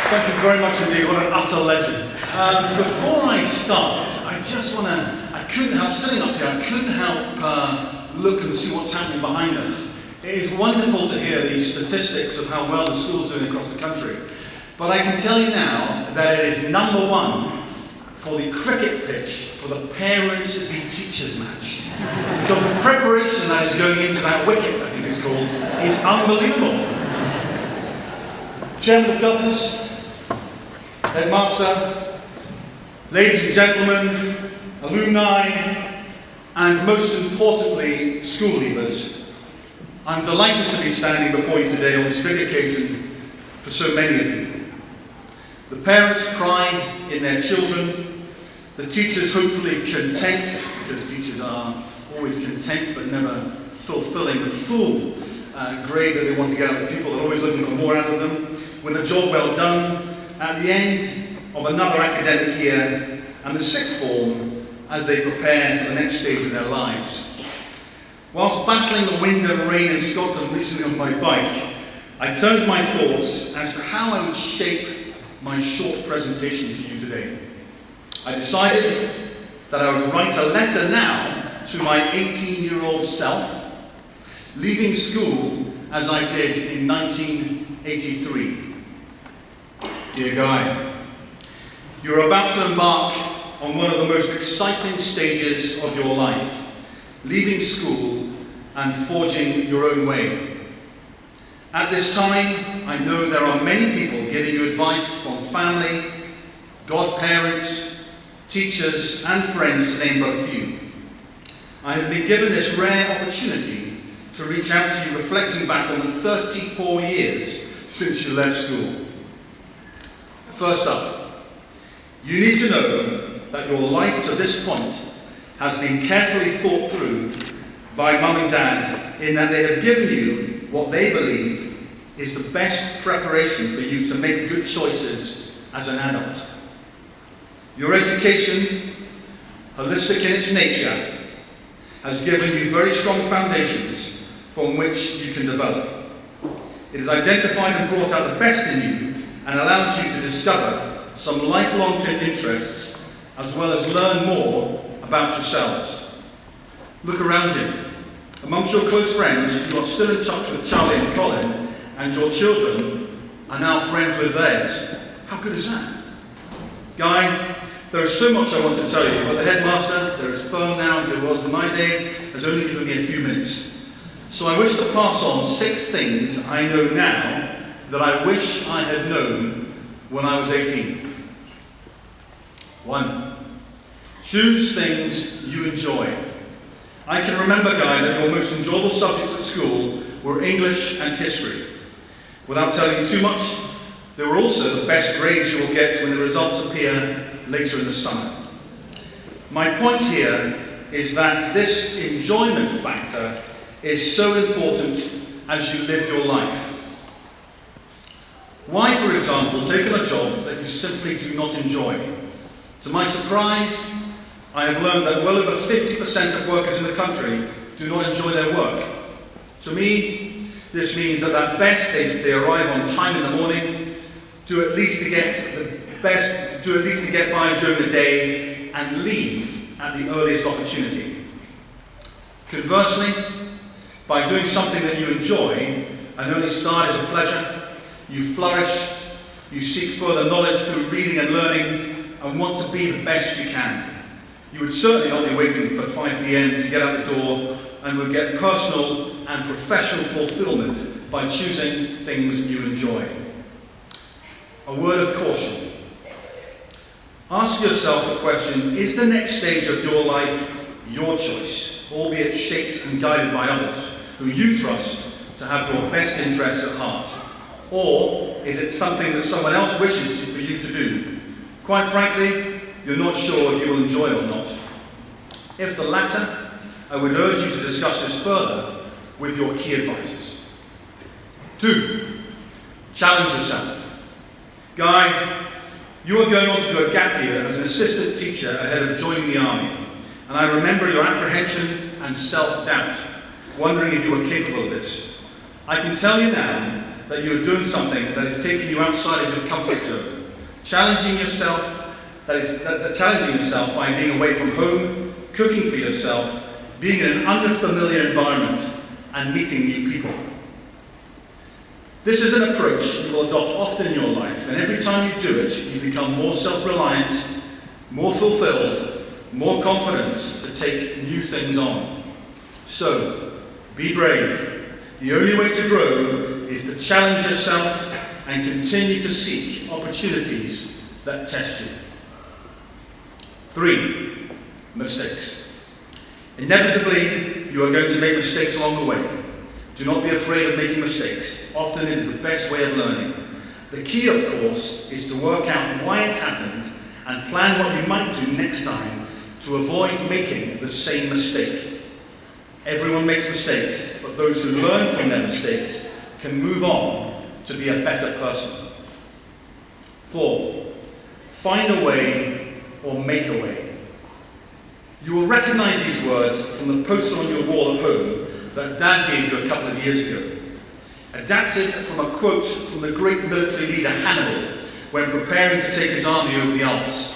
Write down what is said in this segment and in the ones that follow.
Thank you very much indeed. What an utter legend. Before I start, I couldn't help, sitting up here, I couldn't help look and see what's happening behind us. It is wonderful to hear these statistics of how well the school's doing across the country. But I can tell you now that it is #1 for the cricket pitch for the parents v teachers match. Because the preparation that is going into that wicket, I think it's called, is unbelievable. Chairman of Governors, Headmaster, ladies and gentlemen, alumni, and most importantly, school leavers, I'm delighted to be standing before you today on this big occasion for so many of you. The parents' pride in their children, the teachers hopefully content, because teachers are always content but never fulfilling the full grade that they want to get out of people. They're always looking for more out of them, with a job well done at the end of another academic year, and the sixth form as they prepare for the next stage of their lives. Whilst battling the wind and rain in Scotland recently on my bike, I turned my thoughts as to how I would shape my short presentation to you today. I decided that I would write a letter now to my 18-year-old self, leaving school as I did in 1983. Dear Guy, you're about to embark on one of the most exciting stages of your life, leaving school and forging your own way. At this time, I know there are many people giving you advice from family, godparents, teachers, and friends, to name but a few. I have been given this rare opportunity to reach out to you, reflecting back on the 34 years since you left school. First up, you need to know that your life to this point has been carefully thought through by Mum and Dad, in that they have given you what they believe is the best preparation for you to make good choices as an adult. Your education, holistic in its nature, has given you very strong foundations from which you can develop. It has identified and brought out the best in you and allowed you to discover some lifelong interests, as well as learn more about yourselves. Look around you. Amongst your close friends, you are still in touch with Charlie and Colin, and your children are now friends with theirs. How good is that? Guy, there is so much I want to tell you, but the headmaster, they're as firm now as it was in my day, has only given me a few minutes. So I wish to pass on 6 things I know now that I wish I had known when I was 18. 1. Choose things you enjoy. I can remember, Guy, that your most enjoyable subjects at school were English and history. Without telling you too much, they were also the best grades you will get when the results appear later in the summer. My point here is that this enjoyment factor is so important as you live your life. Why, for example, take on a job that you simply do not enjoy? To my surprise, I have learned that well over 50% of workers in the country do not enjoy their work. To me, this means that at best they arrive on time in the morning, do at least to get by during the day, and leave at the earliest opportunity. Conversely, by doing something that you enjoy and only start as a pleasure, you flourish, you seek further knowledge through reading and learning, and want to be the best you can. You would certainly not be waiting for 5 p.m. to get out the door, and would get personal and professional fulfillment by choosing things you enjoy. A word of caution. Ask yourself the question, is the next stage of your life your choice, albeit shaped and guided by others, who you trust to have your best interests at heart? Or is it something that someone else wishes for you to do? Quite frankly, you're not sure if you will enjoy it or not. If the latter, I would urge you to discuss this further with your key advisors. 2. Challenge yourself. Guy, you are going on to do a gap year as an assistant teacher ahead of joining the army, and I remember your apprehension and self-doubt, wondering if you were capable of this. I can tell you now that you're doing something that is taking you outside of your comfort zone, challenging yourself by being away from home, cooking for yourself, being in an unfamiliar environment, and meeting new people. This is an approach you will adopt often in your life, and every time you do it, you become more self-reliant, more fulfilled, more confident to take new things on. So, be brave. The only way to grow is to challenge yourself and continue to seek opportunities that test you. 3. Mistakes. Inevitably, you are going to make mistakes along the way. Do not be afraid of making mistakes. Often it is the best way of learning. The key, of course, is to work out why it happened and plan what you might do next time to avoid making the same mistake. Everyone makes mistakes, but those who learn from their mistakes can move on to be a better person. 4. Find a way or make a way. You will recognize these words from the poster on your wall at home that Dad gave you a couple of years ago. Adapted from a quote from the great military leader Hannibal when preparing to take his army over the Alps.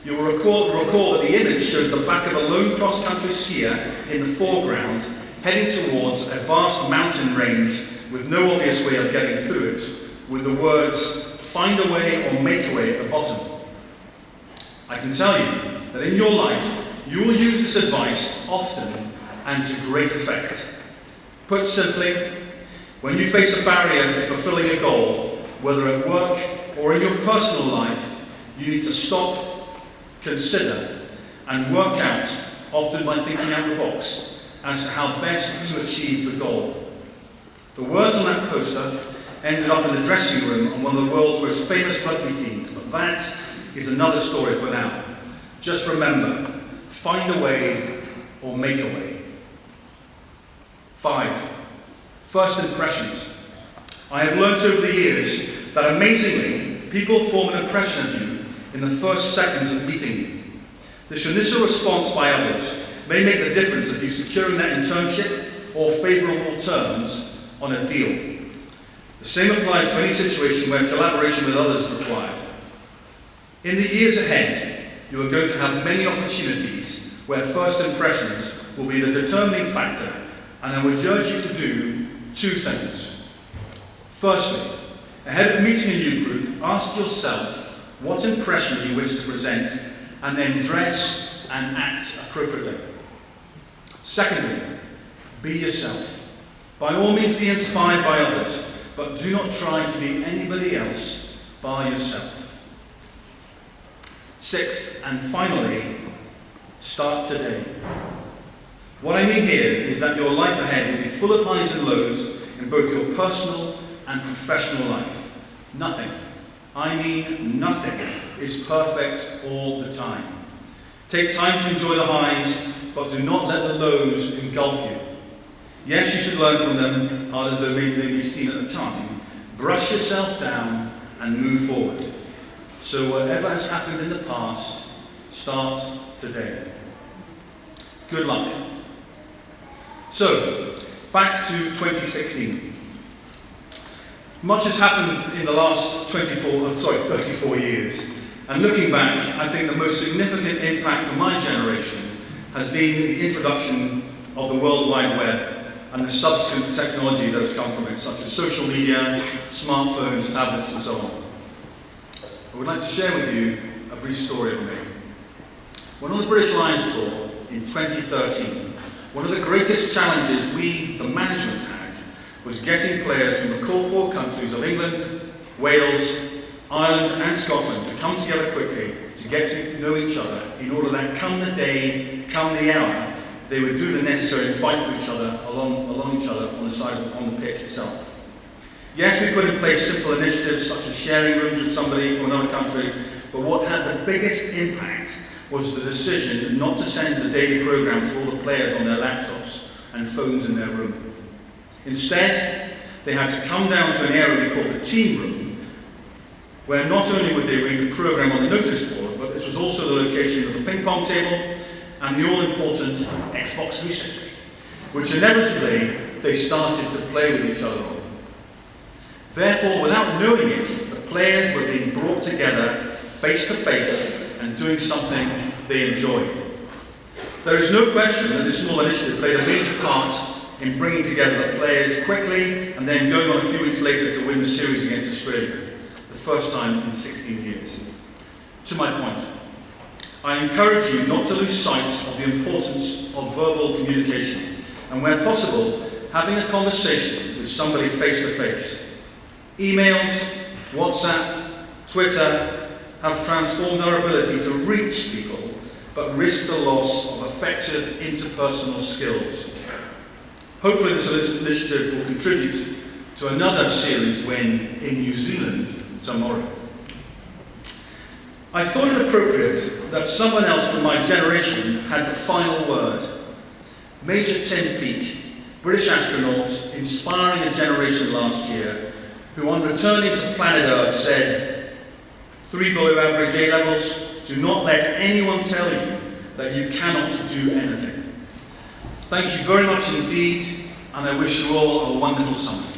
You will recall that the image shows the back of a lone cross-country skier in the foreground, heading towards a vast mountain range with no obvious way of getting through it, with the words, "Find a way or make a way" at the bottom. I can tell you that in your life, you will use this advice often and to great effect. Put simply, when you face a barrier to fulfilling a goal, whether at work or in your personal life, you need to stop, consider, and work out, often by thinking out the box, as to how best to achieve the goal. The words on that poster ended up in the dressing room on one of the world's most famous rugby teams, but that is another story for now. Just remember, find a way or make a way. 5. First impressions. I have learnt over the years that amazingly, people form an impression of you in the first seconds of meeting you. This initial response by others may make the difference of you securing that internship or favourable terms on a deal. The same applies to any situation where collaboration with others is required. In the years ahead, you are going to have many opportunities where first impressions will be the determining factor, and I would urge you to do 2 things. Firstly, ahead of meeting a new group, ask yourself what impression you wish to present, and then dress and act appropriately. Secondly, be yourself. By all means be inspired by others, but do not try to be anybody else by yourself. 6, and finally, start today. What I mean here is that your life ahead will be full of highs and lows in both your personal and professional life. Nothing, I mean nothing, is perfect all the time. Take time to enjoy the highs, but do not let the lows engulf you. Yes, you should learn from them, hard as though maybe they be seen at the time. Brush yourself down and move forward. So whatever has happened in the past, start today. Good luck. So, back to 2016. Much has happened in the last 34 years. And looking back, I think the most significant impact for my generation has been the introduction of the World Wide Web and the subsequent technology that has come from it, such as social media, smartphones, tablets, and so on. I would like to share with you a brief story of me. When on the British Lions tour in 2013, one of the greatest challenges we, the management, had was getting players from the core 4 countries of England, Wales, Ireland and Scotland to come together quickly to get to know each other in order that come the day, come the hour, they would do the necessary and fight for each other along each other on the pitch itself. Yes, we put in place simple initiatives such as sharing rooms with somebody from another country, but what had the biggest impact was the decision not to send the daily programme to all the players on their laptops and phones in their room. Instead, they had to come down to an area we called the team room, where not only would they read the programme on the notice board, but this was also the location of the ping pong table and the all-important Xbox 360, which inevitably they started to play with each other on. Therefore, without knowing it, the players were being brought together face to face and doing something they enjoyed. There is no question that this small initiative played a major part in bringing together the players quickly and then going on a few weeks later to win the series against Australia, the first time in 16 years. To my point, I encourage you not to lose sight of the importance of verbal communication and, where possible, having a conversation with somebody face to face. Emails, WhatsApp, Twitter have transformed our ability to reach people, but risk the loss of effective interpersonal skills. Hopefully this initiative will contribute to another series win in New Zealand tomorrow. I thought it appropriate that someone else from my generation had the final word. Major Tim Peake, British astronaut, inspiring a generation last year, who on returning to planet Earth said, 3 below average A-levels, do not let anyone tell you that you cannot do anything. Thank you very much indeed, and I wish you all a wonderful summer.